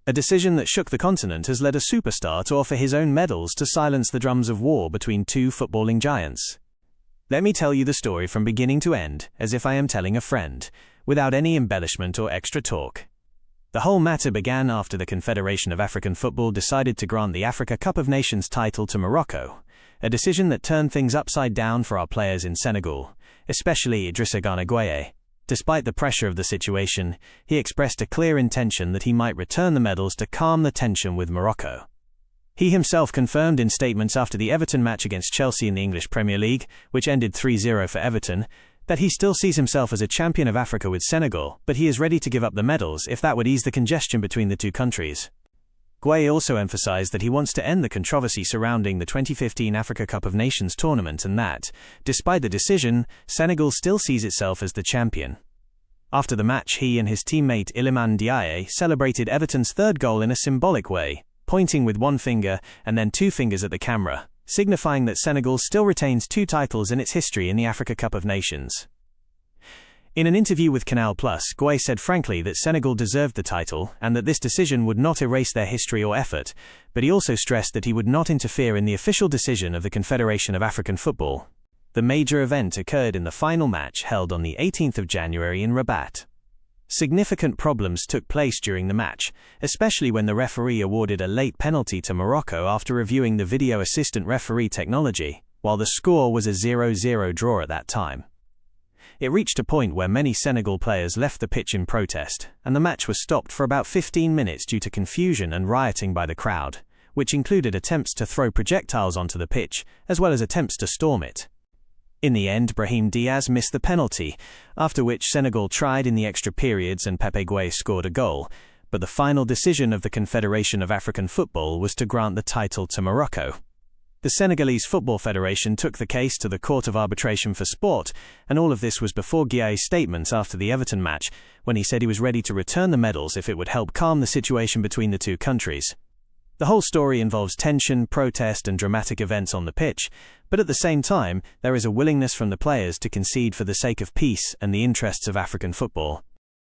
A decision that shook the continent has led a superstar to offer his own medals to silence the drums of war between two footballing giants. Let me tell you the story from beginning to end, as if I am telling a friend, without any embellishment or extra talk. The whole matter began after the Confederation of African Football decided to grant the Africa Cup of Nations title to Morocco, a decision that turned things upside down for our players in Senegal, especially Idrissa Gueye. Despite the pressure of the situation, he expressed a clear intention that he might return the medals to calm the tension with Morocco. He himself confirmed in statements after the Everton match against Chelsea in the English Premier League, which ended 3-0 for Everton, that he still sees himself as a champion of Africa with Senegal, but he is ready to give up the medals if that would ease the congestion between the two countries. Gueye also emphasized that he wants to end the controversy surrounding the 2015 Africa Cup of Nations tournament and that, despite the decision, Senegal still sees itself as the champion. After the match, he and his teammate Iliman Ndiaye celebrated Everton's third goal in a symbolic way, pointing with one finger and then two fingers at the camera, signifying that Senegal still retains 2 titles in its history in the Africa Cup of Nations. In an interview with Canal+, Gueye said frankly that Senegal deserved the title and that this decision would not erase their history or effort, but he also stressed that he would not interfere in the official decision of the Confederation of African Football. The major event occurred in the final match held on the 18th of January in Rabat. Significant problems took place during the match, especially when the referee awarded a late penalty to Morocco after reviewing the video assistant referee technology, while the score was a 0-0 draw at that time. It reached a point where many Senegal players left the pitch in protest, and the match was stopped for about 15 minutes due to confusion and rioting by the crowd, which included attempts to throw projectiles onto the pitch, as well as attempts to storm it. In the end, Brahim Diaz missed the penalty, after which Senegal tried in the extra periods and Pepe Gueye scored a goal, but the final decision of the Confederation of African Football was to grant the title to Morocco. The Senegalese Football Federation took the case to the Court of Arbitration for Sport, and all of this was before Gueye's statements after the Everton match, when he said he was ready to return the medals if it would help calm the situation between the two countries. The whole story involves tension, protest, and dramatic events on the pitch, but at the same time, there is a willingness from the players to concede for the sake of peace and the interests of African football.